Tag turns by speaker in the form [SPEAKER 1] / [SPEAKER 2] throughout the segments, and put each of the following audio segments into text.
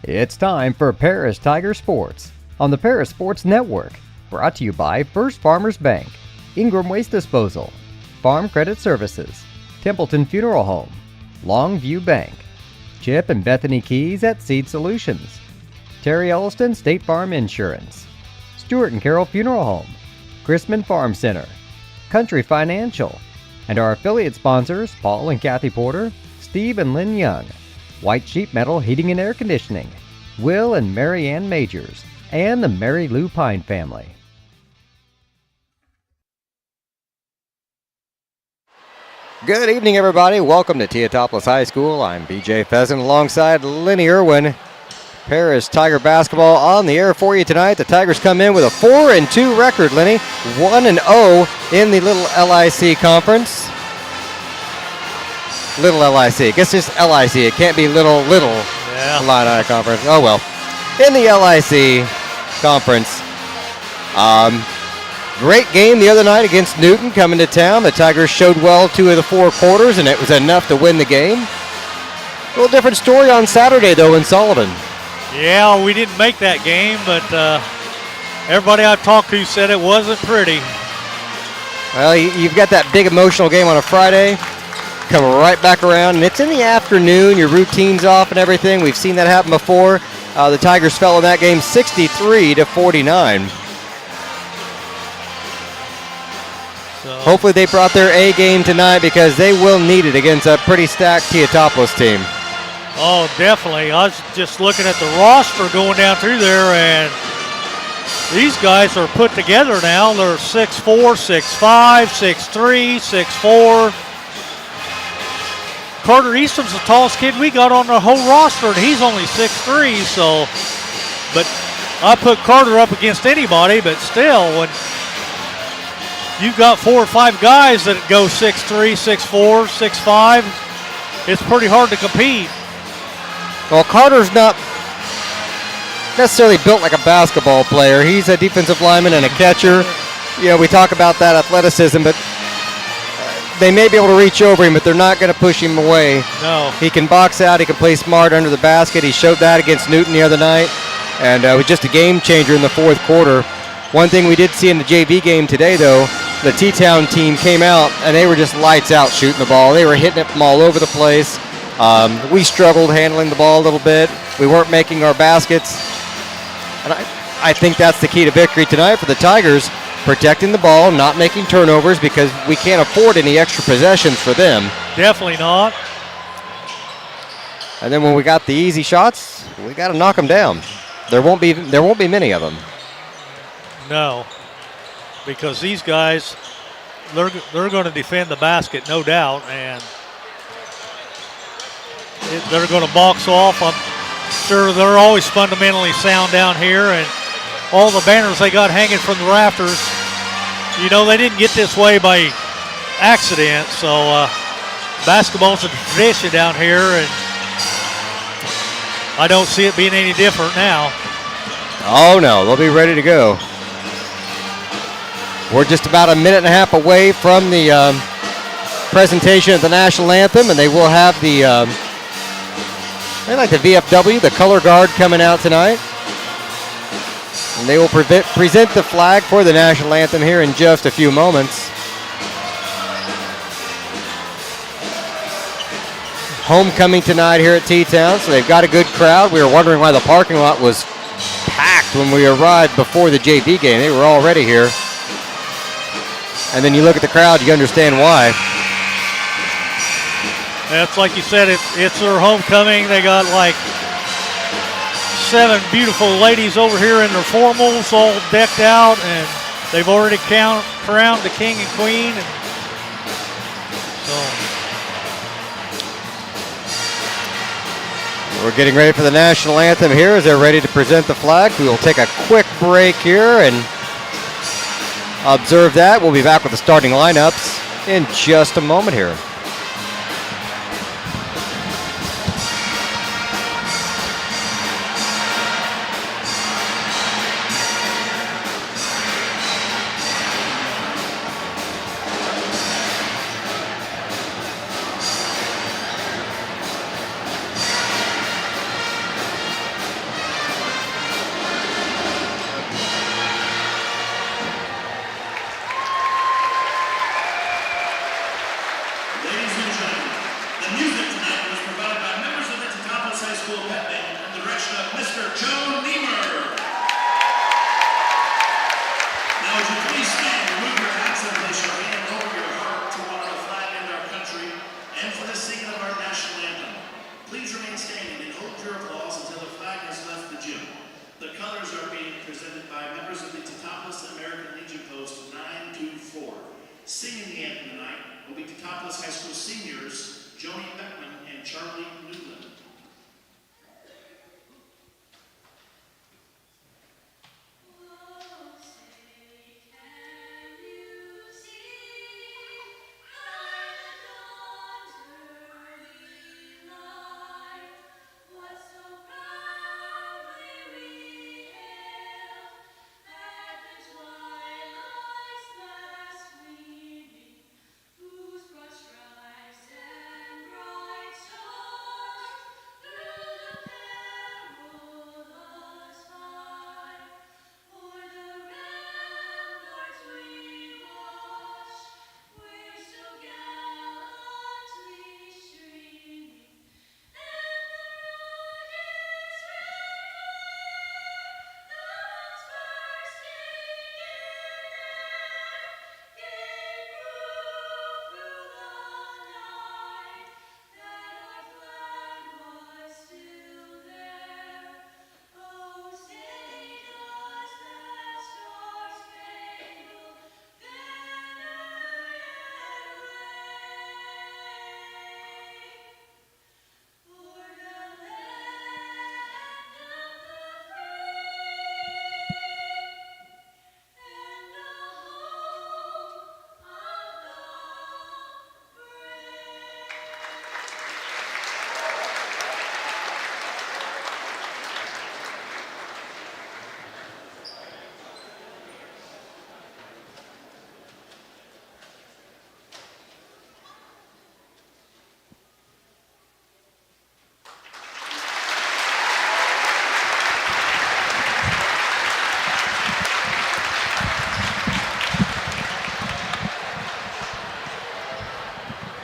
[SPEAKER 1] It's time for Paris Tiger Sports on the Paris Sports Network, brought to you by First Farmers Bank, Ingram Waste Disposal, Farm Credit Services, Templeton Funeral Home, Longview Bank, Chip and Bethany Keys at Seed Solutions, Terry Elliston State Farm Insurance, Stuart and Carroll Funeral Home, Chrisman Farm Center, Country Financial, and our affiliate sponsors Paul and Kathy Porter, Steve and Lynn Young, White Sheep Metal Heating and Air Conditioning, Will and Mary Ann Majors, and the Mary Lou Pine family. Good evening, everybody. Welcome to Teutopolis High School. I'm BJ Pheasant alongside Lenny Irwin. Paris Tiger basketball on the air for you tonight. The Tigers come in with a 4-2 record, Lenny. 1-0 in the Little LIC Conference. Little LIC. I guess just LIC. It can't be Little Illini Conference. Oh, well. In the LIC Conference. Great game the other night against Newton coming to town. The Tigers showed well 2 of the 4 quarters, and it was enough to win the game. A little different story on Saturday, though, in Sullivan.
[SPEAKER 2] Yeah, we didn't make that game, but everybody I talked to said it wasn't pretty.
[SPEAKER 1] Well, you've got that big emotional game on a Friday. Come right back around, and it's in the afternoon. Your routine's off and everything. We've seen that happen before. The Tigers fell in that game 63-49.
[SPEAKER 2] So
[SPEAKER 1] hopefully they brought their A game tonight because they will need it against a pretty stacked Teutopolis team.
[SPEAKER 2] Oh, definitely. I was just looking at the roster going down through there, and these guys are put together now. They're 6'4", 6'5", 6'3", 6'4". Carter Easton's the tallest kid we got on the whole roster, and he's only 6'3", so, but I put Carter up against anybody, but still, when you've got 4 or 5 guys that go 6'3", 6'4", 6'5", it's pretty hard to compete.
[SPEAKER 1] Well, Carter's not necessarily built like a basketball player. He's a defensive lineman and a catcher. You know, we talk about that athleticism, but they may be able to reach over him, but they're not going to push him away.
[SPEAKER 2] No.
[SPEAKER 1] He can box out. He can play smart under the basket. He showed that against Newton the other night, and it was just a game changer in the fourth quarter. One thing we did see in the JV game today, though, the T-Town team came out, and they were just lights out shooting the ball. They were hitting it from all over the place. We struggled handling the ball a little bit. We weren't making our baskets. And I think that's the key to victory tonight for the Tigers, protecting the ball, not making turnovers, because we can't afford any extra possessions for them.
[SPEAKER 2] Definitely not.
[SPEAKER 1] And then when we got the easy shots, we got to knock them down. There won't be many of them.
[SPEAKER 2] No, because these guys, they're going to defend the basket, no doubt, and they're going to box off. I'm sure they're always fundamentally sound down here, and all the banners they got hanging from the rafters, you know, they didn't get this way by accident. So basketball's a tradition down here, and I don't see it being any different now.
[SPEAKER 1] Oh, no, they'll be ready to go. We're just about a minute and a half away from the presentation of the national anthem, and they will have the VFW, the color guard, coming out tonight. And they will present the flag for the national anthem here in just a few moments. Homecoming tonight here at T-Town, so they've got a good crowd. We were wondering why the parking lot was packed when we arrived before the JV game. They were already here. And then you look at the crowd, you understand why.
[SPEAKER 2] That's like you said, it's their homecoming. They got like 7 beautiful ladies over here in their formals, all decked out, and they've already crowned the king and queen. And so
[SPEAKER 1] we're getting ready for the national anthem here as they're ready to present the flag. We will take a quick break here and observe that. We'll be back with the starting lineups in just a moment here.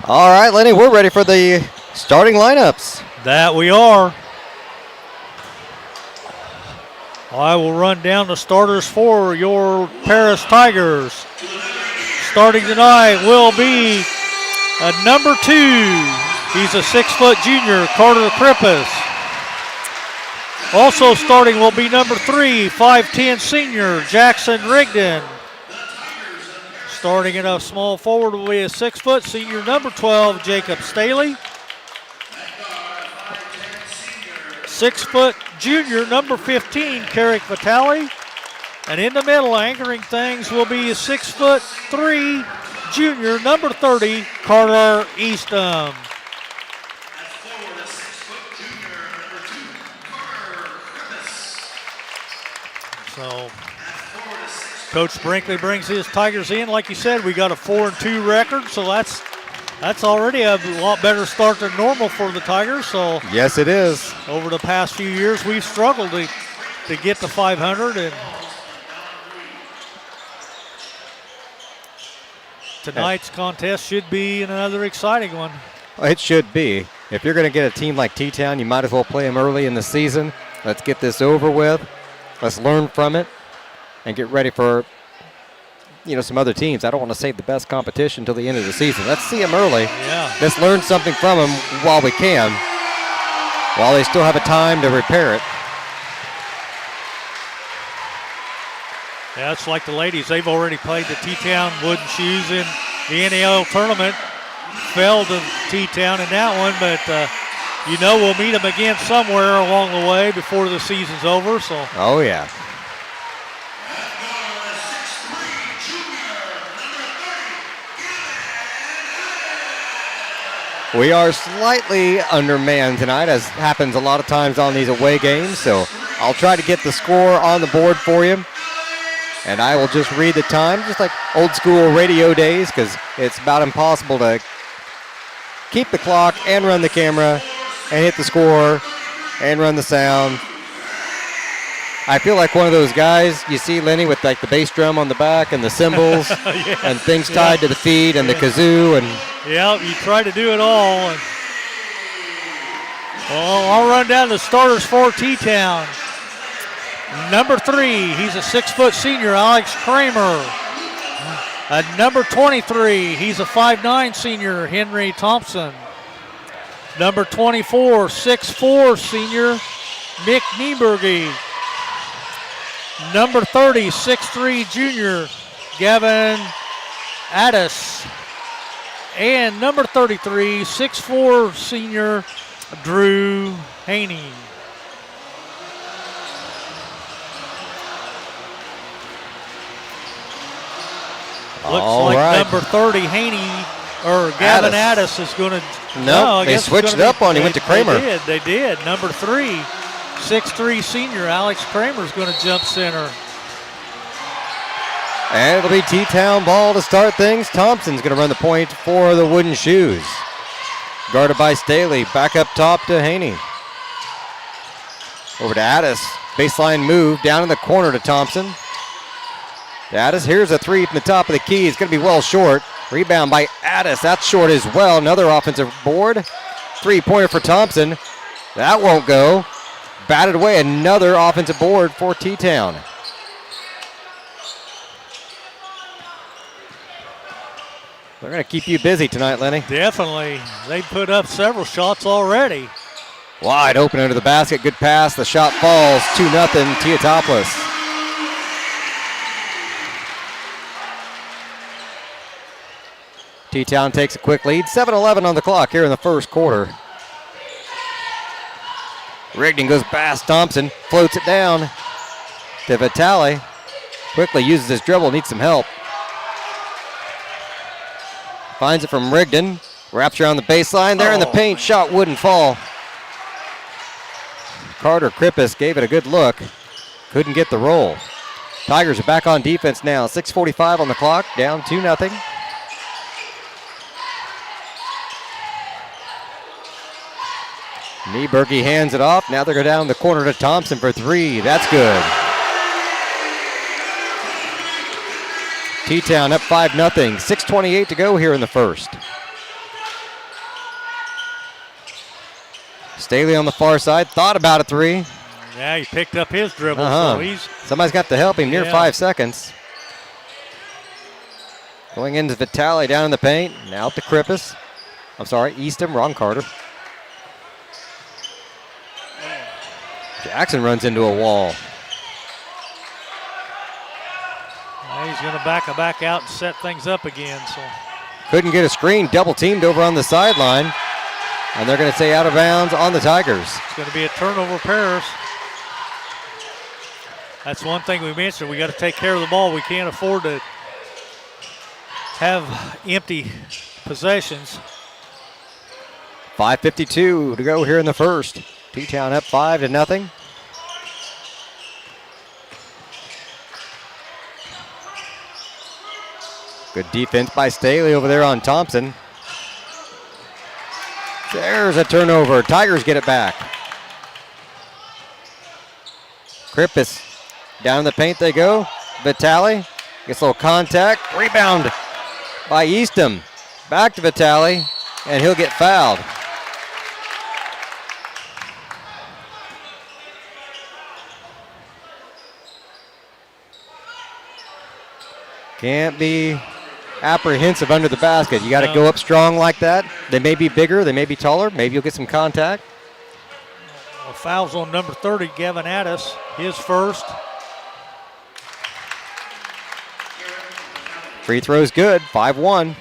[SPEAKER 1] All right, Lenny, we're ready for the starting lineups.
[SPEAKER 2] That we are. I will run down the starters for your Paris Tigers. Starting tonight will be number 2. He's a 6-foot junior, Carter Krippus. Also starting will be number 3, 5'10" senior, Jackson Rigdon. Starting at a small forward will be a 6-foot senior, number 12, Jacob Staley. 6-foot junior, number 15, Carrick Vitale. And in the middle, anchoring things will be a 6'3" junior, number 30, Carter Eastham. So, Coach Brinkley brings his Tigers in. Like you said, we got a 4-2 record, so that's already a lot better start than normal for the Tigers. So
[SPEAKER 1] yes, it is.
[SPEAKER 2] Over the past few years, we've struggled to get to 500, and tonight's contest should be another exciting one.
[SPEAKER 1] It should be. If you're going to get a team like T-Town, you might as well play them early in the season. Let's get this over with. Let's learn from it and get ready for, some other teams. I don't want to save the best competition until the end of the season. Let's see them early.
[SPEAKER 2] Yeah.
[SPEAKER 1] Let's learn something from them while we can, while they still have a time to repair it.
[SPEAKER 2] Yeah, it's like the ladies. They've already played the T-Town Wooden Shoes in the NAL tournament. Fell to T-Town in that one, but we'll meet them again somewhere along the way before the season's over. So.
[SPEAKER 1] Oh, yeah. We are slightly undermanned tonight, as happens a lot of times on these away games, so I'll try to get the score on the board for you. And I will just read the time, just like old school radio days, because it's about impossible to keep the clock and run the camera and hit the score and run the sound. I feel like one of those guys you see, Lenny, with like the bass drum on the back and the cymbals
[SPEAKER 2] yeah.
[SPEAKER 1] and things tied to the feet and the kazoo. And
[SPEAKER 2] you try to do it all. Well, I'll run down the starters for T-Town. Number 3, he's a 6-foot senior, Alex Kramer. Number 23, he's a 5'9" senior, Henry Thompson. Number 24, 6'4" senior, Nick Nieberge. Number 30, 6'3" junior, Gavin Addis. And number 33, 6'4" senior, Drew Haney. Looks like number 30, Haney, or Gavin Addis is going to.
[SPEAKER 1] No, they switched it up on him. He went to Kramer.
[SPEAKER 2] They did. Number 3, 6'3" senior, Alex Kramer is going to jump center.
[SPEAKER 1] And it'll be T-Town ball to start things. Thompson's going to run the point for the Wooden Shoes. Guarded by Staley. Back up top to Haney. Over to Addis. Baseline move down in the corner to Thompson. Addis, here's a 3 from the top of the key. It's going to be well short. Rebound by Addis. That's short as well. Another offensive board. 3-pointer for Thompson. That won't go. Batted away. Another offensive board for T-Town. They're going to keep you busy tonight, Lenny.
[SPEAKER 2] Definitely. They put up several shots already.
[SPEAKER 1] Wide open under the basket. Good pass. The shot falls. 2-0 Teutopolis. T-Town takes a quick lead. 7-11 on the clock here in the first quarter. Rigdon goes past Thompson. Floats it down to Vitale. Quickly uses his dribble. Needs some help. Finds it from Rigdon. Wraps around the baseline. There in the paint. Shot wouldn't fall. Carter Krippus gave it a good look. Couldn't get the roll. Tigers are back on defense now. 6:45 on the clock. Down 2-0. Nieberge hands it off. Now they're going down the corner to Thompson for 3. That's good. T-Town up 5-0. 6:28 to go here in the first. Staley on the far side, thought about a three.
[SPEAKER 2] Yeah, he picked up his dribble, so he's...
[SPEAKER 1] Somebody's got to help him near 5 seconds. Going into Vitale down in the paint, now to Krippus. I'm sorry, Eastham, wrong Carter. Jackson runs into a wall.
[SPEAKER 2] He's going to back out and set things up again. So
[SPEAKER 1] couldn't get a screen, double teamed over on the sideline. And they're going to say out of bounds on the Tigers.
[SPEAKER 2] It's going to be a turnover, Paris. That's one thing we mentioned. We got to take care of the ball. We can't afford to have empty possessions.
[SPEAKER 1] 5:52 to go here in the first. T-Town up 5-0. Good defense by Staley over there on Thompson. There's a turnover. Tigers get it back. Krippus down in the paint they go. Vitale gets a little contact. Rebound by Eastham. Back to Vitale, and he'll get fouled. Can't be apprehensive under the basket. You got to go up strong like that. They may be bigger, they may be taller. Maybe you'll get some contact.
[SPEAKER 2] Well, foul's on number 30, Gavin Addis, his first.
[SPEAKER 1] Free throw's good, 5-1.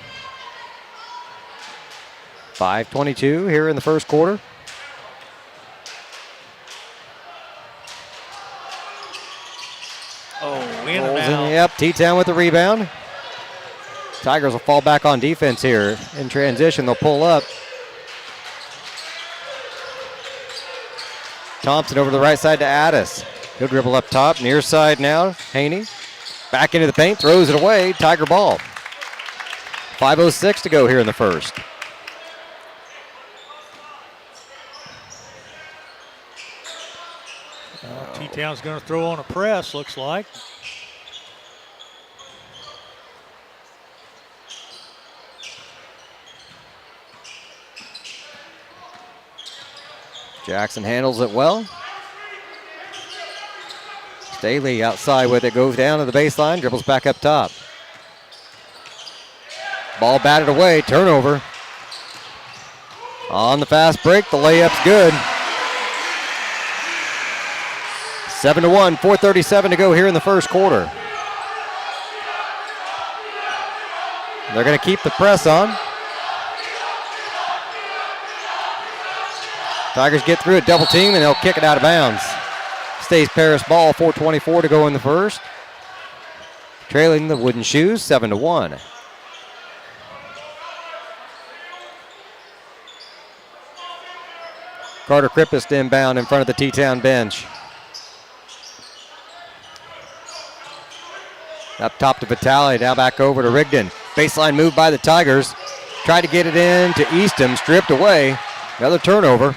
[SPEAKER 1] 5:22 here in the first quarter.
[SPEAKER 2] Oh, in and out.
[SPEAKER 1] Yep, T-Town with the rebound. Tigers will fall back on defense here. In transition, they'll pull up. Thompson over to the right side to Addis. He'll dribble up top, near side now. Haney back into the paint, throws it away. Tiger ball. 5:06 to go here in the first.
[SPEAKER 2] T-Town's going to throw on a press, looks like.
[SPEAKER 1] Jackson handles it well. Staley outside with it, goes down to the baseline, dribbles back up top. Ball batted away, turnover. On the fast break, the layup's good. 7-1, 4:37 to go here in the first quarter. They're going to keep the press on. Tigers get through a double team and they'll kick it out of bounds. Stays Paris ball, 4:24 to go in the first. Trailing the Wooden Shoes, 7-1. Carter Krippus inbound in front of the T-Town bench. Up top to Vitale, now back over to Rigdon. Baseline move by the Tigers. Tried to get it in to Eastham, stripped away. Another turnover.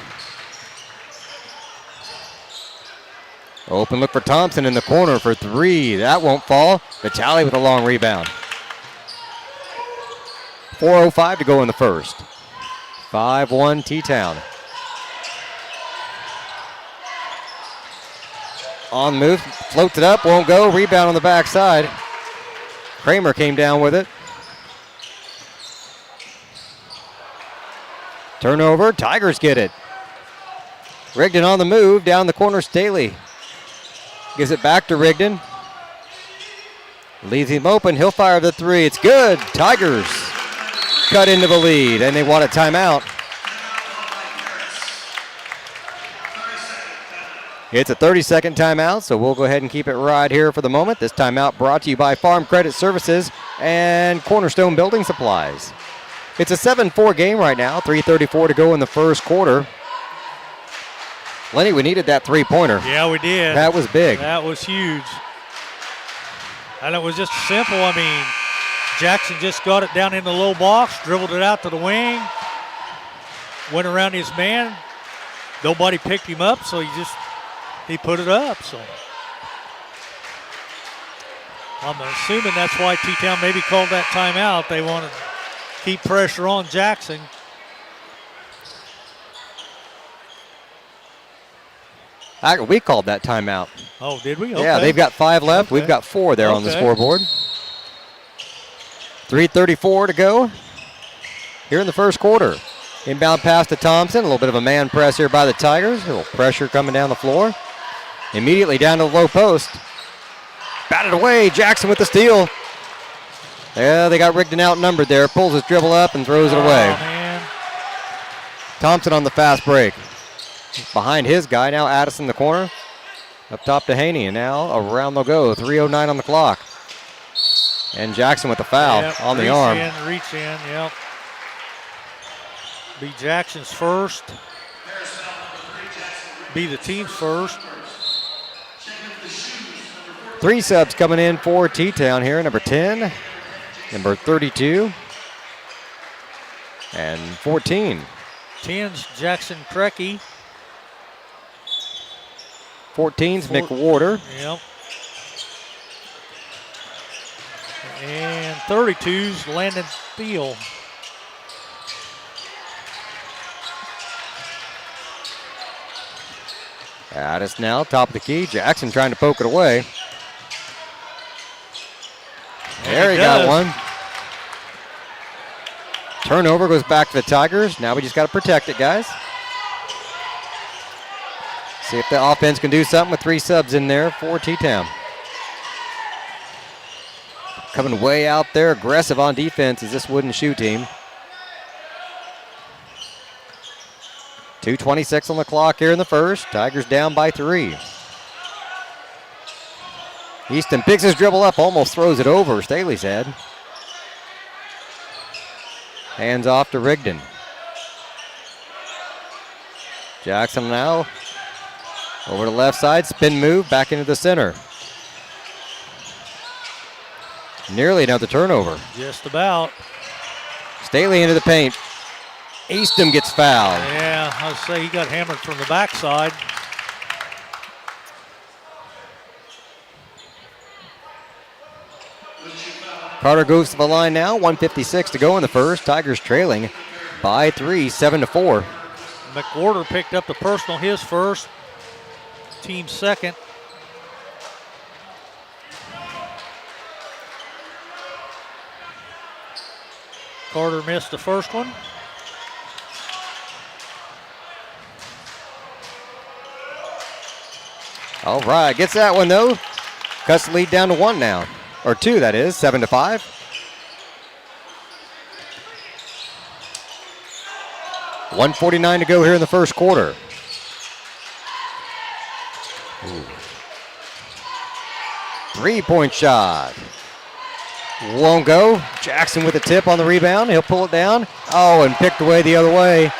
[SPEAKER 1] Open look for Thompson in the corner for three. That won't fall. Vitale with a long rebound. 4:05 to go in the first. 5-1 T-Town. On the move, floats it up, won't go. Rebound on the backside. Kramer came down with it. Turnover, Tigers get it. Rigdon on the move, down the corner, Staley. Gives it back to Rigdon. Leaves him open, he'll fire the three. It's good, Tigers cut into the lead, and they want a timeout. It's a 30-second timeout, so we'll go ahead and keep it right here for the moment. This timeout brought to you by Farm Credit Services and Cornerstone Building Supplies. It's a 7-4 game right now, 3:34 to go in the first quarter. Lenny, we needed that three-pointer.
[SPEAKER 2] Yeah, we did.
[SPEAKER 1] That was big.
[SPEAKER 2] That was huge. And it was just simple. I mean, Jackson just got it down in the low box, dribbled it out to the wing, went around his man. Nobody picked him up, so he put it up. So I'm assuming that's why T-Town maybe called that timeout. They want to keep pressure on Jackson.
[SPEAKER 1] We called that timeout.
[SPEAKER 2] Oh, did we? Okay.
[SPEAKER 1] Yeah, they've got 5 left.
[SPEAKER 2] Okay.
[SPEAKER 1] We've got 4 there on the scoreboard. 3:34 to go here in the first quarter. Inbound pass to Thompson. A little bit of a man press here by the Tigers. A little pressure coming down the floor. Immediately down to the low post. Batted away. Jackson with the steal. Yeah, they got Rigdon outnumbered there. Pulls his dribble up and throws it away.
[SPEAKER 2] Man.
[SPEAKER 1] Thompson on the fast break. Behind his guy. Now Addison in the corner. Up top to Haney. And now around they'll go. 3:09 on the clock. And Jackson with the foul on the arm.
[SPEAKER 2] Reach in, yep. Be Jackson's first. Be the team's first.
[SPEAKER 1] 3 subs coming in for T-Town here. Number 10, number 32, and 14.
[SPEAKER 2] 10's Jackson Crecky.
[SPEAKER 1] 14's Mick Warder.
[SPEAKER 2] Yep. And 32's Landon Thiel.
[SPEAKER 1] Addis now, top of the key. Jackson trying to poke it away. There he got one. Turnover goes back to the Tigers. Now we just got to protect it, guys. See if the offense can do something with 3 subs in there for T-Town. Coming way out there, aggressive on defense is this wooden shoe team. 2:26 on the clock here in the first. Tigers down by 3. Easton picks his dribble up, almost throws it over Staley's head. Hands off to Rigdon. Jackson now over the left side, spin move, back into the center. Nearly another turnover.
[SPEAKER 2] Just about.
[SPEAKER 1] Staley into the paint. Easton gets fouled.
[SPEAKER 2] Yeah, I would say he got hammered from the backside.
[SPEAKER 1] Carter goes to the line now. 1:56 to go in the first. Tigers trailing by 3, 7-4.
[SPEAKER 2] McWhorter picked up the personal, his first. Team second. Carter missed the first one.
[SPEAKER 1] All right, gets that one though. Cuts the lead down to 1 now. Or 2, that is, 7-5. $1:49 to go here in the first quarter. Ooh. 3-point shot. Won't go. Jackson with a tip on the rebound. He'll pull it down. Oh, and picked away the other way.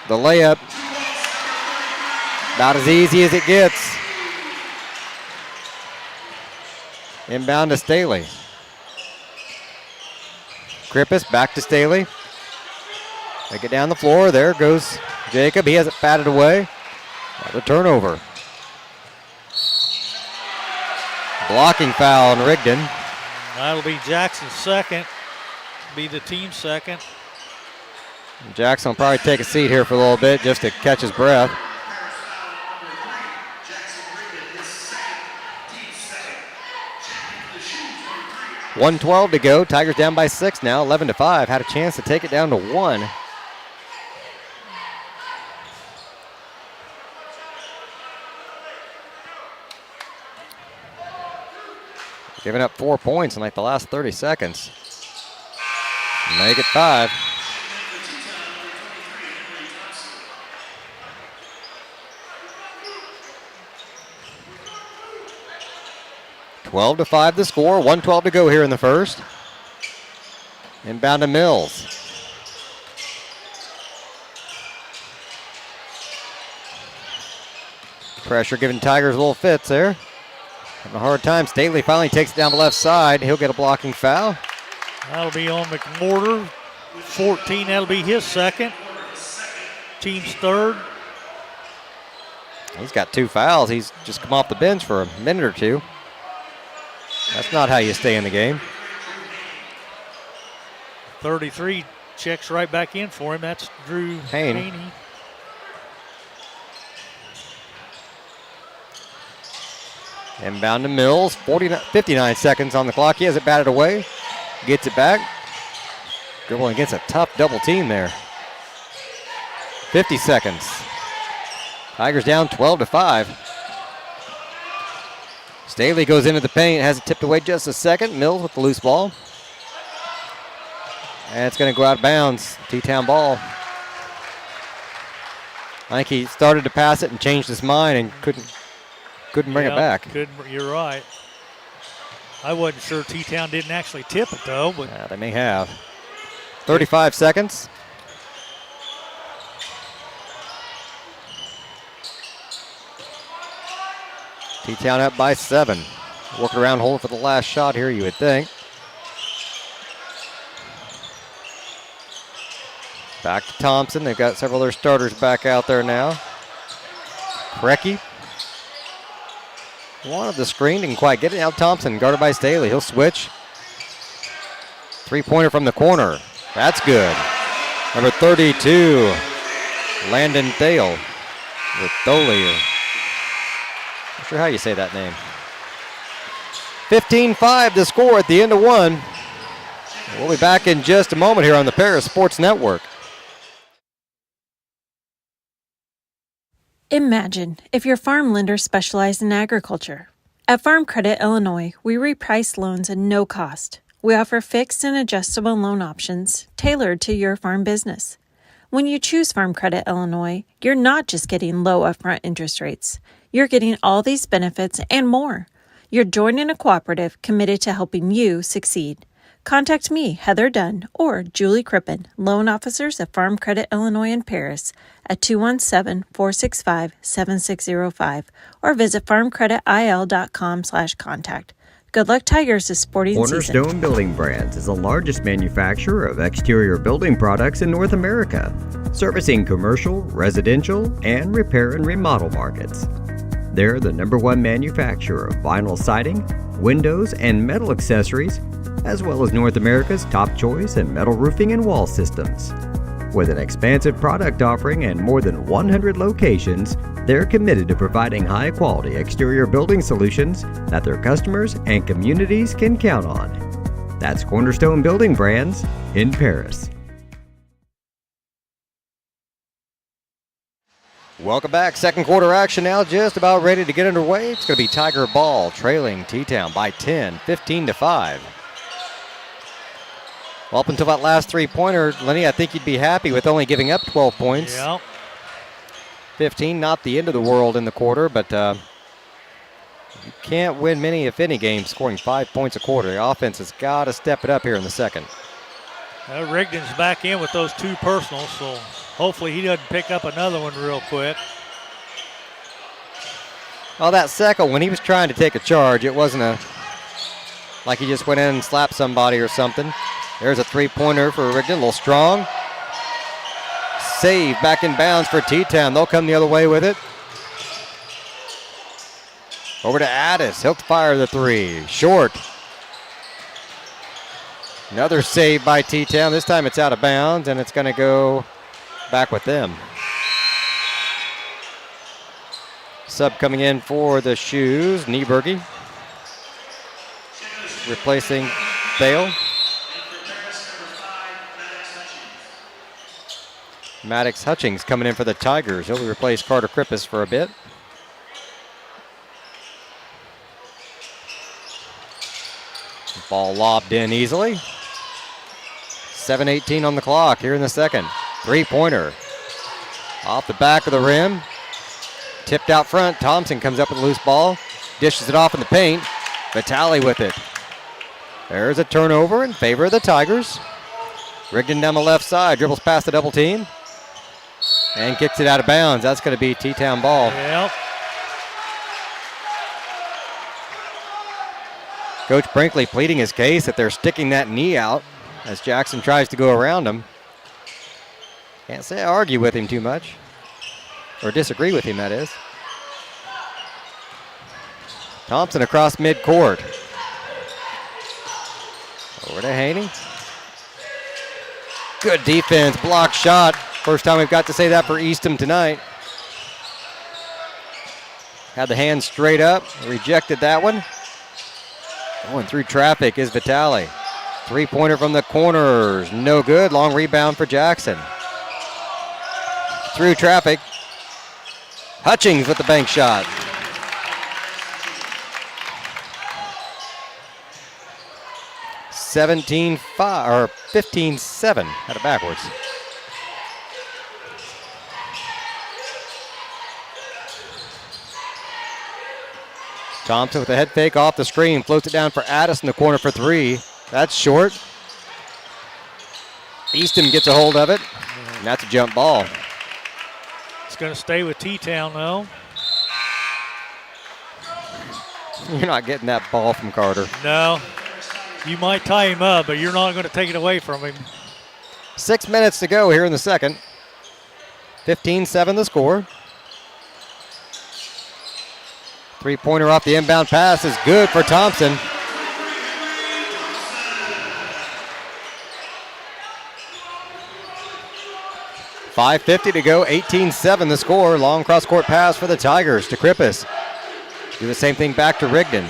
[SPEAKER 1] The layup. About as easy as it gets. Inbound to Staley. Krippus back to Staley. Take it down the floor. There goes Jacob. He has it batted away. The turnover. Blocking foul on Rigdon.
[SPEAKER 2] That'll be Jackson's second. Be the team's second.
[SPEAKER 1] Jackson will probably take a seat here for a little bit just to catch his breath. $1:12 to go. Tigers down by 6 now, 11-5. Had a chance to take it down to 1. Giving up 4 points in like the last 30 seconds. Make it 5. $12-5 the score. 1:12 to go here in the first. Inbound to Mills. Pressure giving Tigers a little fits there. Having a hard time. Staley finally takes it down the left side. He'll get a blocking foul.
[SPEAKER 2] That'll be on McWhorter. 14, that'll be his second. Team's third.
[SPEAKER 1] He's got 2 fouls. He's just come off the bench for a minute or 2. That's not how you stay in the game.
[SPEAKER 2] 33 checks right back in for him. That's Drew Haney.
[SPEAKER 1] Inbound to Mills. 59 seconds on the clock. He has it batted away. Gets it back. Dribbling against a tough double team there. 50 seconds. Tigers down 12-5. Staley goes into the paint. Has it tipped away just a second. Mills with the loose ball. And it's going to go out of bounds. T-Town ball. I think he started to pass it and changed his mind and couldn't bring it back.
[SPEAKER 2] You're right. I wasn't sure T-Town didn't actually tip it, though. But
[SPEAKER 1] yeah, they may have. 35 seconds. T-Town up by 7. Working around hole for the last shot here, you would think. Back to Thompson. They've got several of their starters back out there now. Krecky wanted the screen, didn't quite get it. Now Thompson, guarded by Staley. He'll switch. Three-pointer from the corner. That's good. Number 32, Landon Thale. With Thole. Not sure how you say that name. 15-5 the score at the end of one. We'll be back in just a moment here on the Paris Sports Network.
[SPEAKER 3] Imagine if your farm lender specialized in agriculture. At Farm Credit Illinois, we reprice loans at no cost. We offer fixed and adjustable loan options tailored to your farm business. When you choose Farm Credit Illinois, you're not just getting low upfront interest rates. You're getting all these benefits and more. You're joining a cooperative committed to helping you succeed. Contact me, Heather Dunn, or Julie Crippen, loan officers at Farm Credit Illinois in Paris at 217-465-7605 or visit farmcreditil.com/contact. Good luck, Tigers, this sporting season.
[SPEAKER 1] Cornerstone Building Brands is the largest manufacturer of exterior building products in North America, servicing commercial, residential, and repair and remodel markets. They're the #1 manufacturer of vinyl siding, windows, and metal accessories, as well as North America's top choice in metal roofing and wall systems. With an expansive product offering and more than 100 locations, they're committed to providing high-quality exterior building solutions that their customers and communities can count on. That's Cornerstone Building Brands in Paris. Welcome back. Second quarter action now, just about ready to get underway. It's going to be Tiger ball trailing T-Town by 10, 15-5. Well, up until that last three-pointer, Lenny, I think you'd be happy with only giving up 12 points.
[SPEAKER 2] Yeah.
[SPEAKER 1] 15, not the end of the world in the quarter, but you can't win many, if any, games scoring 5 points a quarter. The offense has got to step it up here in the second.
[SPEAKER 2] Rigdon's back in with those two personals, so hopefully he doesn't pick up another one real quick.
[SPEAKER 1] Well, that second, when he was trying to take a charge, it wasn't like he just went in and slapped somebody or something. There's a three-pointer for Rigdon, a little strong. Save back in bounds for T-Town. They'll come the other way with it. Over to Addis. He'll fire the three. Short. Another save by T-Town. This time it's out of bounds, and it's going to go back with them. Sub coming in for the Shoes, Nieberge. Replacing Thale. Maddox Hutchings coming in for the Tigers. He'll replace Carter Krippus for a bit. Ball lobbed in easily. 7:18 on the clock here in the second. Three-pointer. Off the back of the rim. Tipped out front. Thompson comes up with a loose ball. Dishes it off in the paint. Vitale with it. There's a turnover in favor of the Tigers. Rigdon down the left side. Dribbles past the double team. And kicks it out of bounds. That's going to be T-Town ball.
[SPEAKER 2] Yep.
[SPEAKER 1] Coach Brinkley pleading his case that they're sticking that knee out as Jackson tries to go around him. Can't say I argue with him too much. Or disagree with him, that is. Thompson across midcourt. Over to Haney. Good defense, block shot. First time we've got to say that for Eastham tonight. Had the hand straight up, rejected that one. Going through traffic is Vitale. Three-pointer from the corners, no good. Long rebound for Jackson. Through traffic. Hutchings with the bank shot. (17-5) or 15-7. Had it backwards. Thompson with a head fake off the screen, floats it down for Addis in the corner for three. That's short. Easton gets a hold of it, and that's a jump ball.
[SPEAKER 2] It's going to stay with T-Town, though.
[SPEAKER 1] You're not getting that ball from Carter.
[SPEAKER 2] No. You might tie him up, but you're not going to take it away from him.
[SPEAKER 1] 6 minutes to go here in the second. 15-7 the score. Three-pointer off the inbound pass is good for Thompson. .550 to go, 18-7 the score. Long cross-court pass for the Tigers to Krippus. Do the same thing back to Rigdon.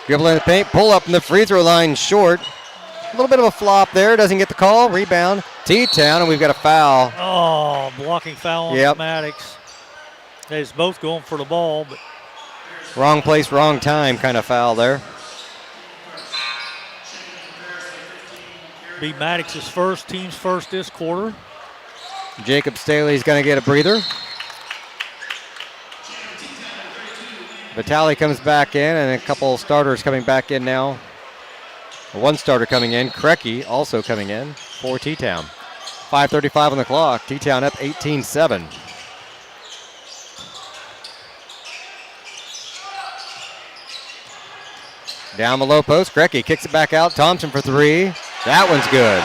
[SPEAKER 1] Dribble in the paint, pull up in the free throw line short. A little bit of a flop there, doesn't get the call. Rebound, T-Town, and we've got a foul.
[SPEAKER 2] Oh, blocking foul on Maddox. They's both going for the ball, but
[SPEAKER 1] wrong place, wrong time kind of foul there.
[SPEAKER 2] Be Maddox's first, team's first this quarter.
[SPEAKER 1] Jacob Staley's going to get a breather. Vitale comes back in, and a couple starters coming back in now. One starter coming in, Krecky also coming in for T-Town. 5:35 on the clock, T-Town up 18-7. Down the low post, Krecky kicks it back out, Thompson for three. That one's good.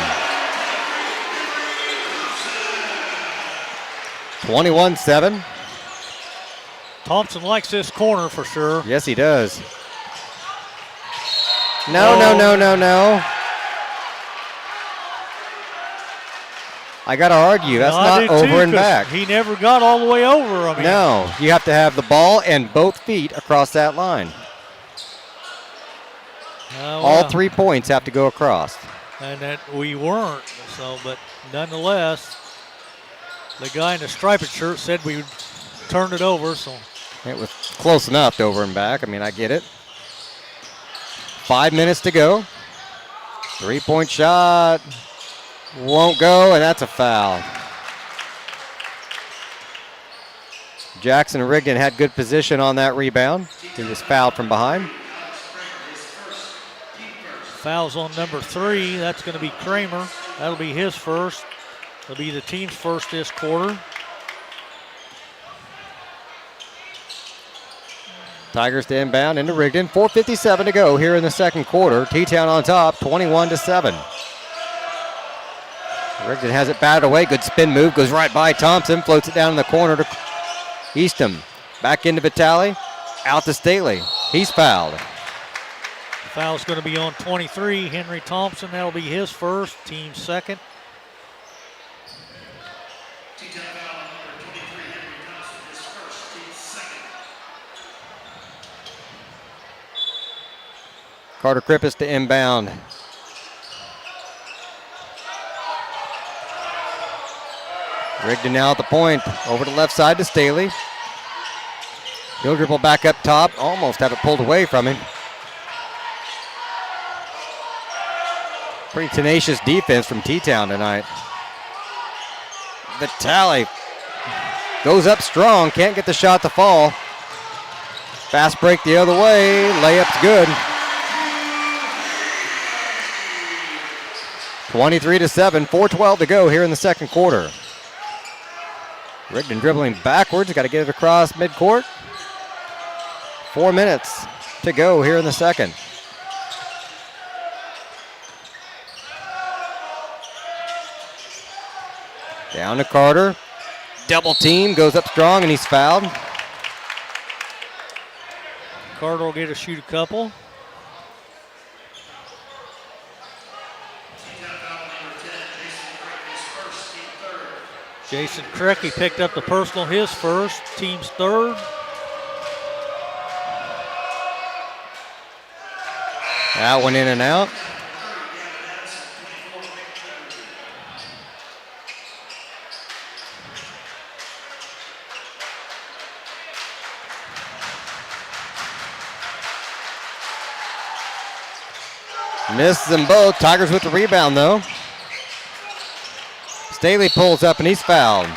[SPEAKER 1] 21-7.
[SPEAKER 2] Thompson likes this corner for sure.
[SPEAKER 1] Yes, he does. No. I got to argue. That's not over and back.
[SPEAKER 2] He never got all the way over. I mean,
[SPEAKER 1] no, you have to have the ball and both feet across that line. All 3 points have to go across.
[SPEAKER 2] And that we weren't. So, but nonetheless, the guy in the striped shirt said we turned it over. So
[SPEAKER 1] it was close enough to over and back. I mean, I get it. 5 minutes to go. 3-point shot. Won't go, and that's a foul. Jackson Rigdon had good position on that rebound. He was fouled from behind.
[SPEAKER 2] Fouls on number 3. That's going to be Kramer. That'll be his first. It'll be the team's first this quarter.
[SPEAKER 1] Tigers to inbound into Rigdon. 4:57 to go here in the second quarter. T-Town on top, 21-7. Rigdon has it batted away. Good spin move. Goes right by Thompson. Floats it down in the corner to Eastham. Back into Vitale. Out to Staley. He's fouled.
[SPEAKER 2] The foul's going to be on 23. Henry Thompson. That'll be his first. Team's second.
[SPEAKER 1] Carter Krippus to inbound. Rigdon now at the point. Over to the left side to Staley. He'll dribble back up top. Almost have it pulled away from him. Pretty tenacious defense from T-Town tonight. Vitale goes up strong. Can't get the shot to fall. Fast break the other way. Layup's good. 23-7, 4:12 to go here in the second quarter. Rigdon dribbling backwards, got to get it across midcourt. 4 minutes to go here in the second. Down to Carter. Double team, goes up strong, and he's fouled.
[SPEAKER 2] Carter will get to shoot a couple. Jason Krecky picked up the personal, his first, team's third.
[SPEAKER 1] That one in and out. Misses them both. Tigers with the rebound, though. Staley pulls up, and he's fouled.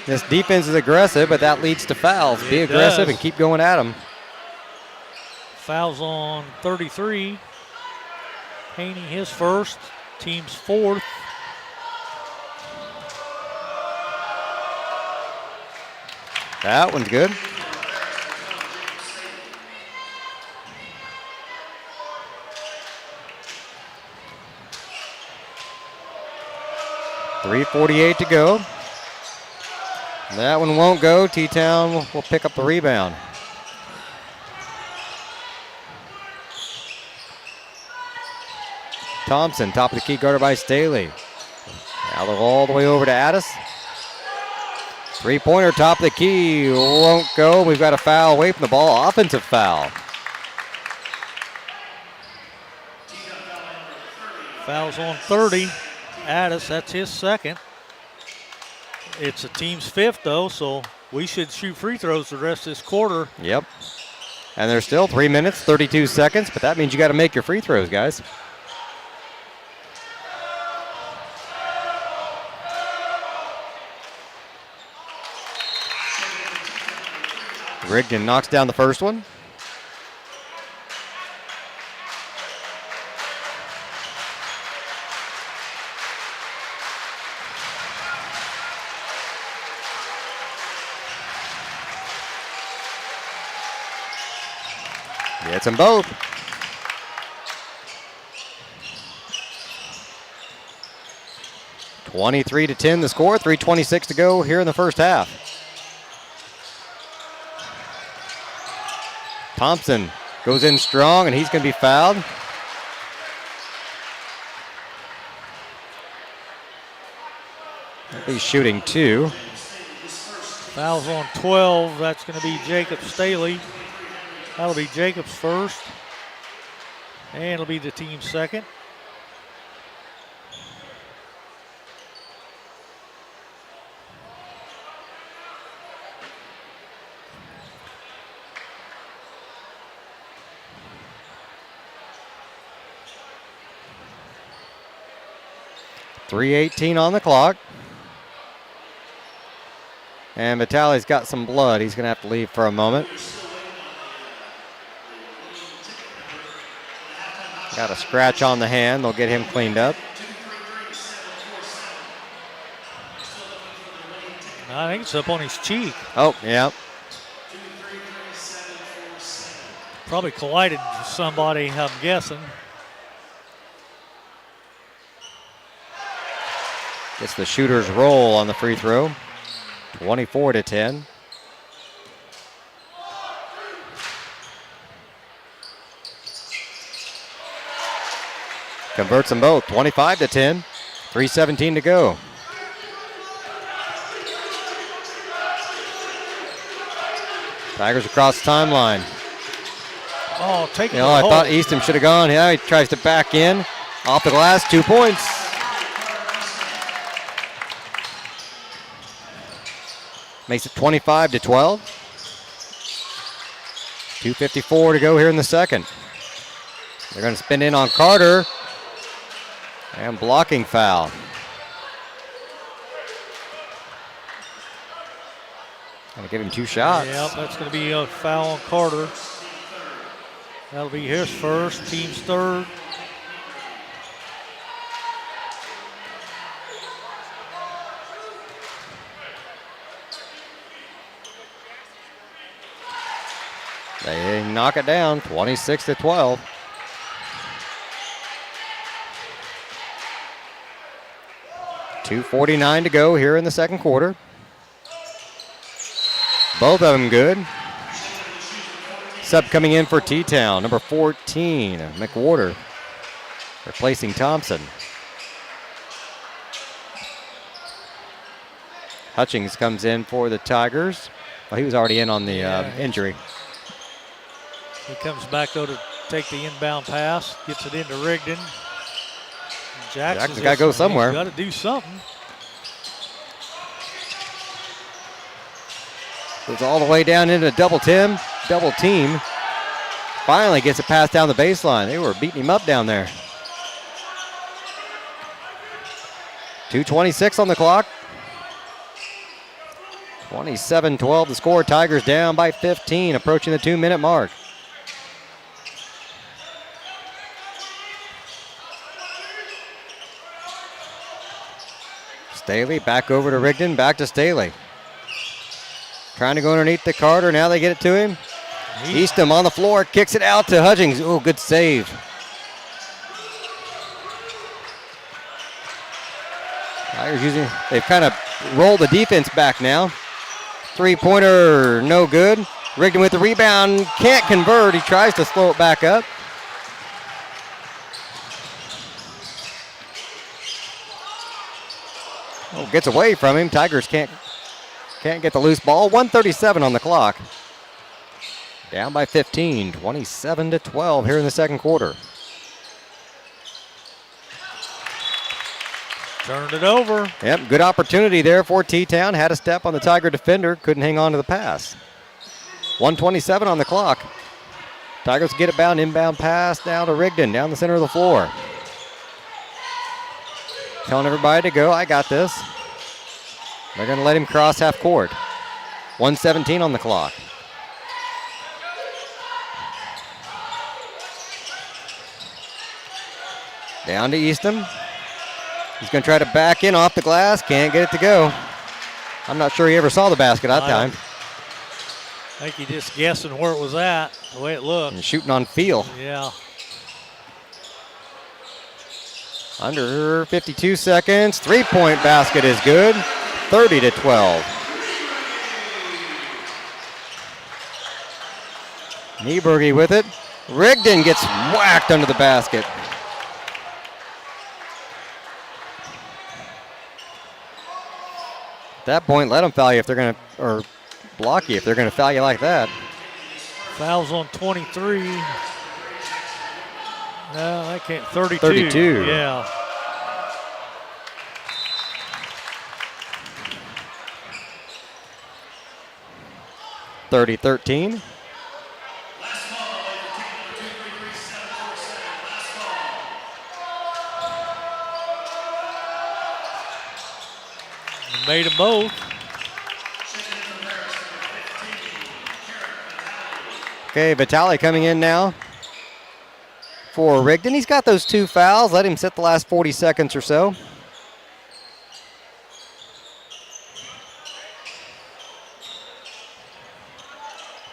[SPEAKER 1] This defense is aggressive, but that leads to fouls. Be aggressive and keep going at them.
[SPEAKER 2] Fouls on 33. Haney his first, team's fourth.
[SPEAKER 1] That one's good. .348 to go. That one won't go. T-Town will pick up the rebound. Thompson, top of the key, guarded by Staley. Now they'll all the way over to Addis. Three-pointer, top of the key, won't go. We've got a foul away from the ball, offensive foul.
[SPEAKER 2] Fouls on 30. Addis, that's his second. It's a team's fifth, though, so we should shoot free throws the rest of this quarter.
[SPEAKER 1] Yep. And there's still 3 minutes, 32 seconds, but that means you got to make your free throws, guys. Rigdon knocks down the first one. Gets them both. (23-10) the score, 3:26 to go here in the first half. Thompson goes in strong, and he's going to be fouled. He's shooting two.
[SPEAKER 2] Fouls on 12. That's going to be Jacob Staley. That'll be Jacob's first. And it'll be the team's second.
[SPEAKER 1] .318 on the clock. And Vitale's got some blood. He's going to have to leave for a moment. Got a scratch on the hand. They'll get him cleaned up.
[SPEAKER 2] I think it's up on his cheek.
[SPEAKER 1] Oh, yeah.
[SPEAKER 2] Probably collided with somebody, I'm guessing.
[SPEAKER 1] Gets the shooter's roll on the free throw. 24-10. Converts them both, 25-10. 3:17 to go. Tigers across the timeline.
[SPEAKER 2] Oh, taking
[SPEAKER 1] I thought Easton should have gone. Yeah, he tries to back in. Off the glass, 2 points. Makes it 25-12. 2:54 to go here in the second. They're going to spin in on Carter. And blocking foul. Going to give him 2 shots.
[SPEAKER 2] Yep, that's going to be a foul on Carter. That'll be his first, team's third.
[SPEAKER 1] They knock it down, 26-12. .249 to go here in the second quarter. Both of them good. Sub coming in for T-Town, number 14, McWhorter. replacing Thompson. Hutchings comes in for the Tigers. Well, he was already in on the injury.
[SPEAKER 2] He comes back, though, to take the inbound pass, gets it into Rigdon. Jackson's
[SPEAKER 1] got to go somewhere.
[SPEAKER 2] Got to do something.
[SPEAKER 1] Goes all the way down into double team. Finally gets a pass down the baseline. They were beating him up down there. 2:26 on the clock. 27-12 the score. Tigers down by 15, approaching the 2-minute mark. Staley back over to Rigdon, back to Staley. Trying to go underneath to Carter. Now they get it to him. Eastham on the floor, kicks it out to Hutchings. Oh, good save. Tigers they've kind of rolled the defense back now. Three-pointer, no good. Rigdon with the rebound, can't convert. He tries to slow it back up. Oh, gets away from him. Tigers can't get the loose ball. 1:37 on the clock. Down by 15, 27-12 here in the second quarter.
[SPEAKER 2] Turned it over.
[SPEAKER 1] Yep, good opportunity there for T-Town. Had a step on the Tiger defender, couldn't hang on to the pass. 1:27 on the clock. Tigers get it bound, inbound pass now to Rigdon, down the center of the floor. Telling everybody to go, I got this. They're going to let him cross half court. 1:17 on the clock. Down to Eastham. He's going to try to back in off the glass. Can't get it to go. I'm not sure he ever saw the basket that time.
[SPEAKER 2] I think he just guessing where it was at, the way it looked.
[SPEAKER 1] And shooting on feel.
[SPEAKER 2] Yeah.
[SPEAKER 1] Under 52 seconds. Three-point basket is good. 30-12. Nieberge with it. Rigdon gets whacked under the basket. At that point, let them foul you if they're going to, or block you if they're going to foul you like that.
[SPEAKER 2] Fouls on 23. No, that can't. 32.
[SPEAKER 1] 32.
[SPEAKER 2] Yeah.
[SPEAKER 1] (30-13).
[SPEAKER 2] Made them both.
[SPEAKER 1] Okay, Vitale coming in now for Rigdon. He's got those two fouls. Let him sit the last 40 seconds or so.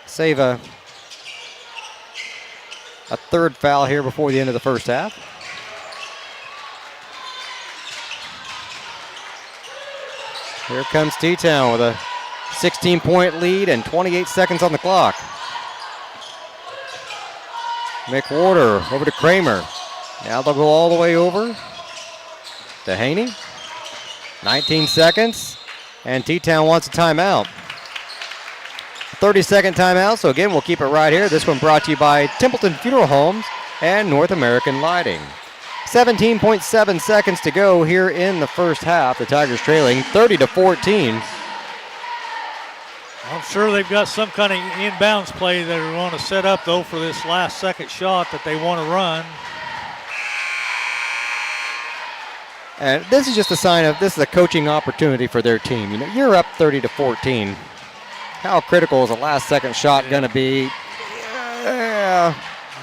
[SPEAKER 1] Save a third foul here before the end of the first half. Here comes T-Town with a 16-point lead and 28 seconds on the clock. McWhorter over to Kramer. Now they'll go all the way over to Haney. 19 seconds, and T-Town wants a timeout. 30-second timeout, so again, we'll keep it right here. This one brought to you by Templeton Funeral Homes and North American Lighting. 17.7 seconds to go here in the first half. The Tigers trailing 30-14.
[SPEAKER 2] I'm sure they've got some kind of inbounds play that they want to set up, though, for this last second shot that they want to run.
[SPEAKER 1] And this is just a sign of this is a coaching opportunity for their team. You know, you're up 30-14. How critical is a last second shot going to be? Yeah.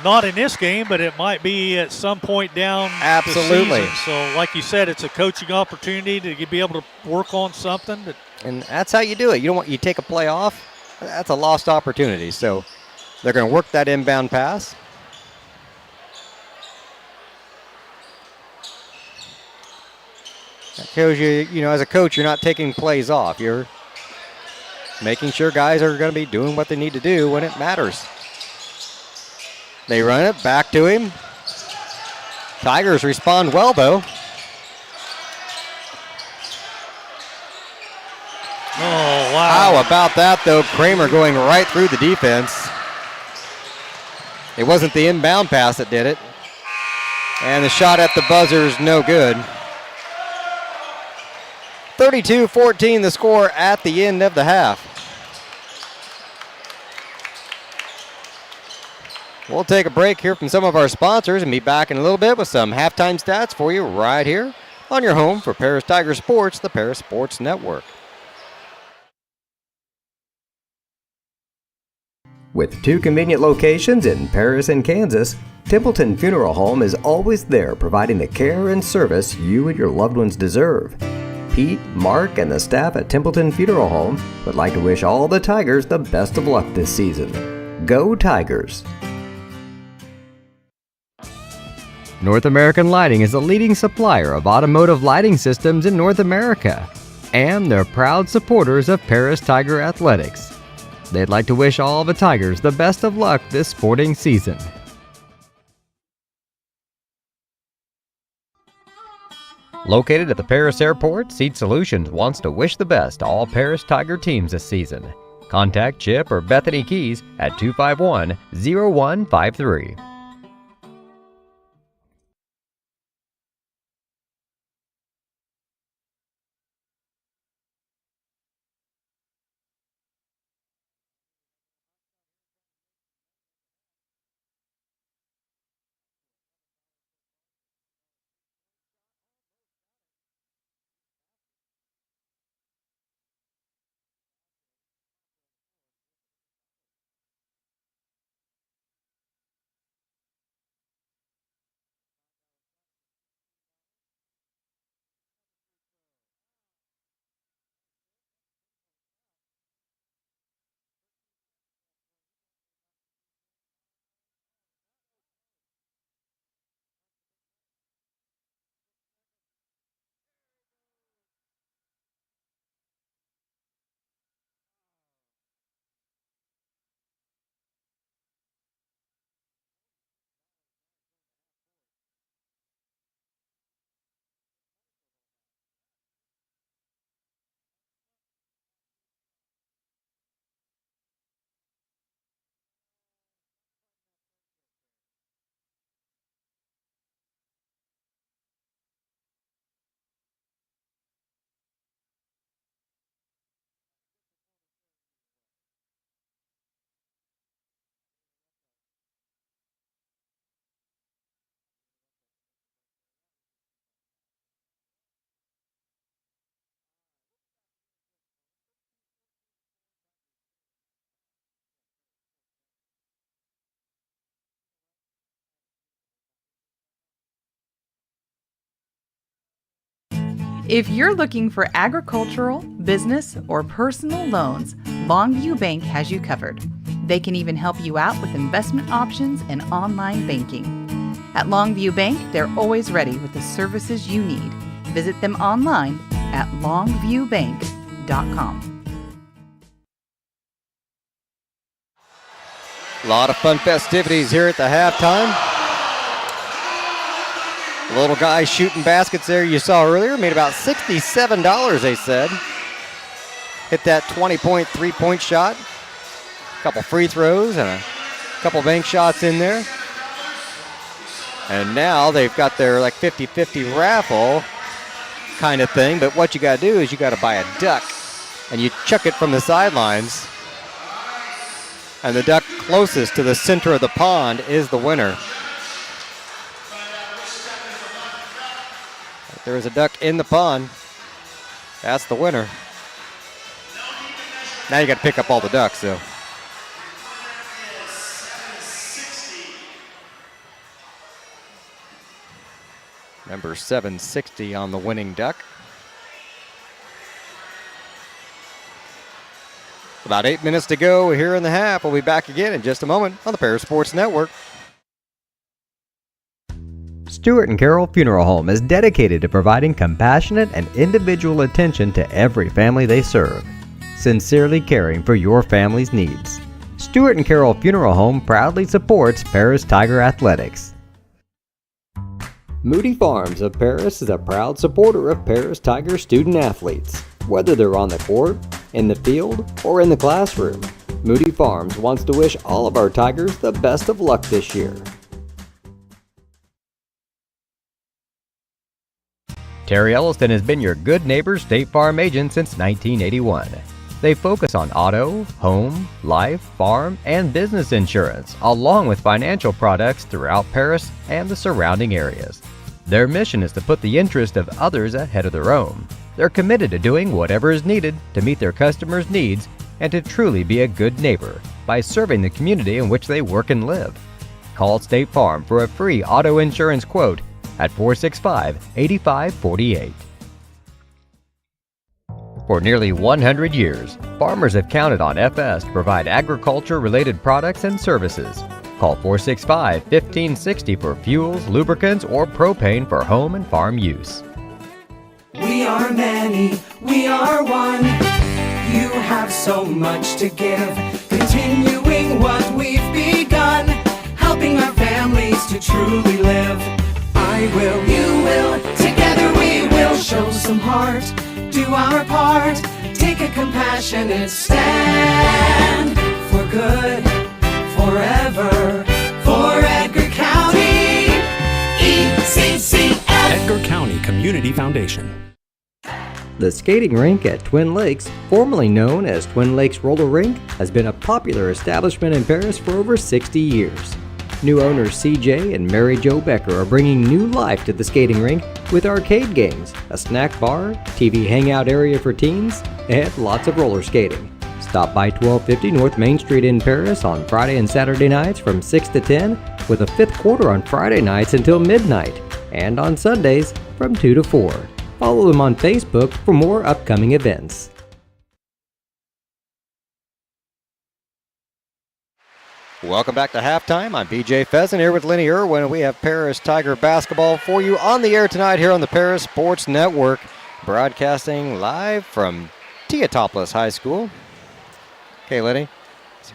[SPEAKER 2] Not in this game, but it might be at some point down
[SPEAKER 1] Absolutely.
[SPEAKER 2] the season. So, like you said, it's a coaching opportunity to be able to work on something.
[SPEAKER 1] And that's how you do it. You take a play off. That's a lost opportunity. So they're going to work that inbound pass. That shows you, as a coach, you're not taking plays off. You're making sure guys are going to be doing what they need to do when it matters. They run it back to him. Tigers respond well, though.
[SPEAKER 2] Oh, wow.
[SPEAKER 1] How about that, though? Kramer going right through the defense. It wasn't the inbound pass that did it. And the shot at the buzzer is no good. 32-14 the score at the end of the half. We'll take a break here from some of our sponsors and be back in a little bit with some halftime stats for you right here on your home for Paris Tiger Sports, the Paris Sports Network.
[SPEAKER 4] With 2 convenient locations in Paris and Kansas, Templeton Funeral Home is always there providing the care and service you and your loved ones deserve. Pete, Mark, and the staff at Templeton Funeral Home would like to wish all the Tigers the best of luck this season. Go Tigers!
[SPEAKER 1] North American Lighting is a leading supplier of automotive lighting systems in North America, and they're proud supporters of Paris Tiger Athletics. They'd like to wish all the Tigers the best of luck this sporting season. Located at the Paris Airport, Seat Solutions wants to wish the best to all Paris Tiger teams this season. Contact Chip or Bethany Keys at 251-0153.
[SPEAKER 5] If you're looking for agricultural, business, or personal loans, Longview Bank has you covered. They can even help you out with investment options and online banking. At Longview Bank, they're always ready with the services you need. Visit them online at longviewbank.com.
[SPEAKER 1] A lot of fun festivities here at the halftime. The little guy shooting baskets there you saw earlier made about $67, they said. Hit that 20-point three-point shot. A couple free throws and a couple bank shots in there. And now they've got their like 50-50 raffle kind of thing. But what you got to do is you got to buy a duck and you chuck it from the sidelines. And the duck closest to the center of the pond is the winner. If there is a duck in the pond, that's the winner. Now you got to pick up all the ducks, though. Number 760 on the winning duck. About 8 minutes to go here in the half. We'll be back again in just a moment on the Paris Sports Network. Stuart and Carol Funeral Home is dedicated to providing compassionate and individual attention to every family they serve, sincerely caring for your family's needs. Stuart and Carol Funeral Home proudly supports Paris Tiger Athletics.
[SPEAKER 4] Moody Farms of Paris is a proud supporter of Paris Tiger student athletes. Whether they're on the court, in the field, or in the classroom, Moody Farms wants to wish all of our Tigers the best of luck this year.
[SPEAKER 1] Terry Elliston has been your good neighbor State Farm agent since 1981. They focus on auto, home, life, farm, and business insurance, along with financial products throughout Paris and the surrounding areas. Their mission is to put the interest of others ahead of their own. They're committed to doing whatever is needed to meet their customers' needs and to truly be a good neighbor by serving the community in which they work and live. Call State Farm for a free auto insurance quote at 465-8548. For nearly 100 years, farmers have counted on FS to provide agriculture-related products and services. Call 465-1560 for fuels, lubricants, or propane for home and farm use.
[SPEAKER 6] We are many, we are one. You have so much to give, continuing what we've begun, helping our families to truly live. I will, you will, together we will show some heart, do our part, take a compassionate stand for good, forever, for Edgar County, ECCF.
[SPEAKER 7] Edgar County Community Foundation.
[SPEAKER 4] The skating rink at Twin Lakes, formerly known as Twin Lakes Roller Rink, has been a popular establishment in Paris for over 60 years. New owners CJ and Mary Jo Becker are bringing new life to the skating rink with arcade games, a snack bar, TV hangout area for teens, and lots of roller skating. Stop by 1250 North Main Street in Paris on Friday and Saturday nights from 6 to 10, with a fifth quarter on Friday nights until midnight, and on Sundays from 2 to 4. Follow them on Facebook for more upcoming events.
[SPEAKER 1] Welcome back to halftime. I'm BJ Pheasant here with Lenny Irwin, and we have Paris Tiger basketball for you on the air tonight here on the Paris Sports Network, broadcasting live from Teutopolis High School. Okay, Lenny,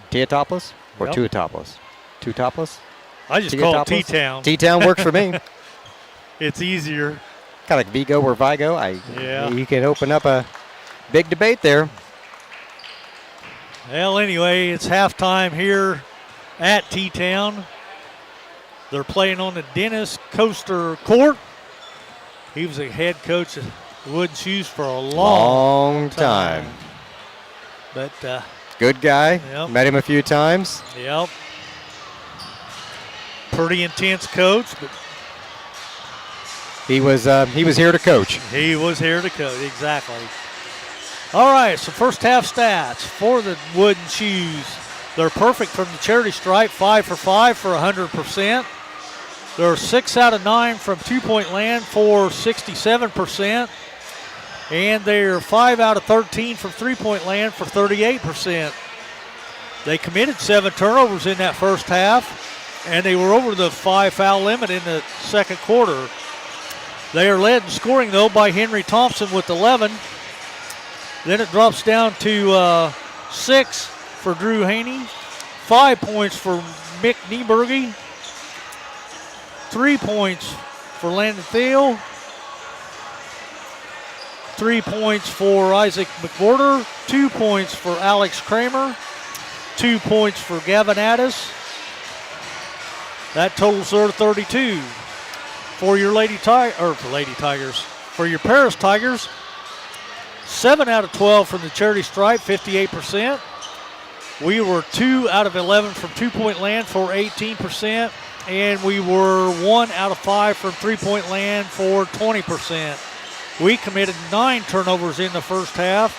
[SPEAKER 1] Teutopolis or
[SPEAKER 2] Yep.
[SPEAKER 1] Teutopolis? Teutopolis?
[SPEAKER 2] I just call it T-Town.
[SPEAKER 1] T-Town works for me.
[SPEAKER 2] It's easier.
[SPEAKER 1] Kind of like Vigo or Vigo.
[SPEAKER 2] Yeah.
[SPEAKER 1] You can open up a big debate there.
[SPEAKER 2] Well, anyway, it's halftime here at T-Town. They're playing on the Dennis Coaster Court. He was a head coach at Wooden Shoes for a long
[SPEAKER 1] time.
[SPEAKER 2] But,
[SPEAKER 1] Good guy.
[SPEAKER 2] Yep.
[SPEAKER 1] Met him a few times.
[SPEAKER 2] yep. Pretty intense coach, but
[SPEAKER 1] He was here to coach.
[SPEAKER 2] he was here to coach. Exactly. All right, so first half stats for the Wooden Shoes. They're perfect from the charity stripe, 5 for 5 for 100%. They're 6 out of 9 from two-point land for 67%. And they're 5 out of 13 from three-point land for 38%. They committed 7 turnovers in that first half, and they were over the 5-foul limit in the second quarter. They are led in scoring, though, by Henry Thompson with 11. Then it drops down to 6 for Drew Haney, 5 points for Mick Nieberge, 3 points for Landon Thiel, 3 points for Isaac McWhorter, 2 points for Alex Kramer, 2 points for Gavin Addis. That totals their 32. For your for your Paris Tigers, 7 out of 12 from the charity stripe, 58%. We were 2 out of 11 from two-point land for 18%, and we were 1 out of 5 from three-point land for 20%. We committed 9 turnovers in the first half.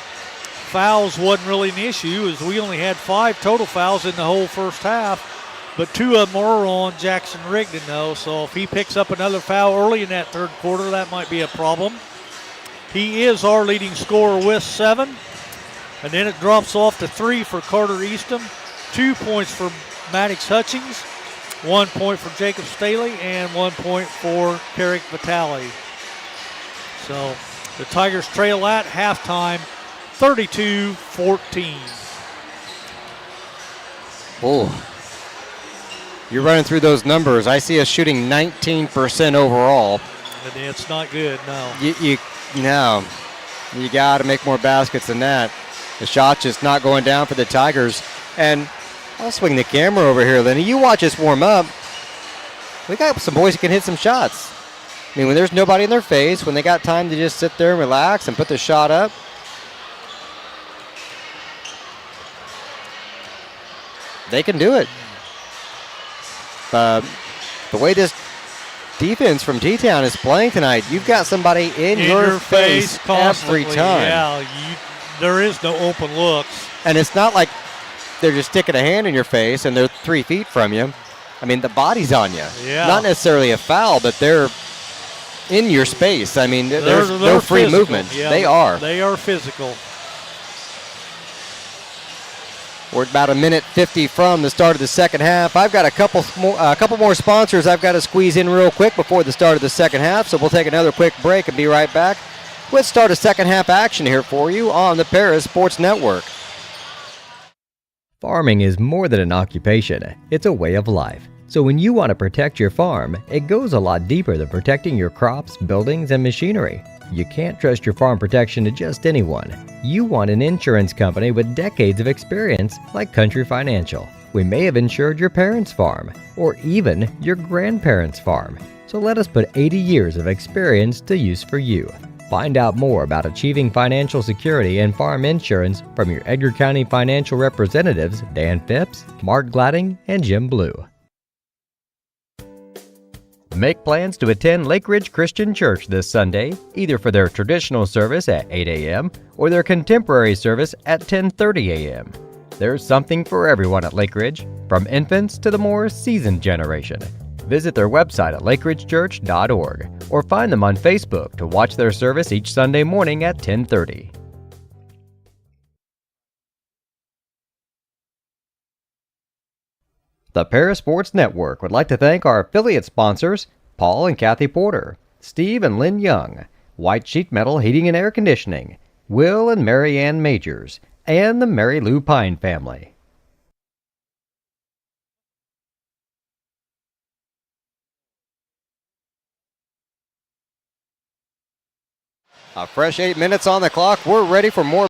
[SPEAKER 2] Fouls wasn't really an issue, as we only had 5 total fouls in the whole first half, but 2 of them were on Jackson Rigdon, though, so if he picks up another foul early in that third quarter, that might be a problem. He is our leading scorer with 7. And then it drops off to 3 for Carter Easton, 2 points for Maddox Hutchings, 1 point for Jacob Staley, and 1 point for Carrick Vitale. So the Tigers trail at halftime, 32-14.
[SPEAKER 1] Oh,
[SPEAKER 8] You're running through those numbers. I see us shooting 19% overall.
[SPEAKER 2] And it's not good, no.
[SPEAKER 8] No. You got to make more baskets than that. The shot's just not going down for the Tigers. And I'll swing the camera over here, Lenny. You watch us warm up. We got some boys who can hit some shots. I mean, when there's nobody in their face, when they got time to just sit there and relax and put the shot up, they can do it. The way this defense from T-Town is playing tonight, you've got somebody in your face every time.
[SPEAKER 2] Yeah, there is no open looks.
[SPEAKER 8] And it's not like they're just sticking a hand in your face and they're 3 feet from you. I mean, the body's on you.
[SPEAKER 2] Yeah.
[SPEAKER 8] Not necessarily a foul, but they're in your space. I mean, there's
[SPEAKER 2] they're
[SPEAKER 8] no free
[SPEAKER 2] physical.
[SPEAKER 8] movement.
[SPEAKER 2] Yeah,
[SPEAKER 8] they are.
[SPEAKER 2] They are physical.
[SPEAKER 8] We're about a minute 50 from the start of the second half. I've got a couple more sponsors I've got to squeeze in real quick before the start of the second half, so we'll take another quick break and be right back. Let's start a second half action here for you on the Paris Sports Network.
[SPEAKER 1] Farming is more than an occupation, it's a way of life. So when you want to protect your farm, it goes a lot deeper than protecting your crops, buildings, and machinery. You can't trust your farm protection to just anyone. You want an insurance company with decades of experience like Country Financial. We may have insured your parents' farm, or even your grandparents' farm. So let us put 80 years of experience to use for you. Find out more about achieving financial security and farm insurance from your Edgar County financial representatives, Dan Phipps, Mark Gladding, and Jim Blue. Make plans to attend Lake Ridge Christian Church this Sunday, either for their traditional service at 8 a.m. or their contemporary service at 10:30 a.m. There's something for everyone at Lake Ridge, from infants to the more seasoned generation. Visit their website at lakeridgechurch.org or find them on Facebook to watch their service each Sunday morning at 10:30. The Paris Sports Network would like to thank our affiliate sponsors, Paul and Kathy Porter, Steve and Lynn Young, White Sheet Metal Heating and Air Conditioning, Will and Mary Ann Majors, and the Mary Lou Pine family.
[SPEAKER 8] A fresh 8 minutes on the clock. We're ready for more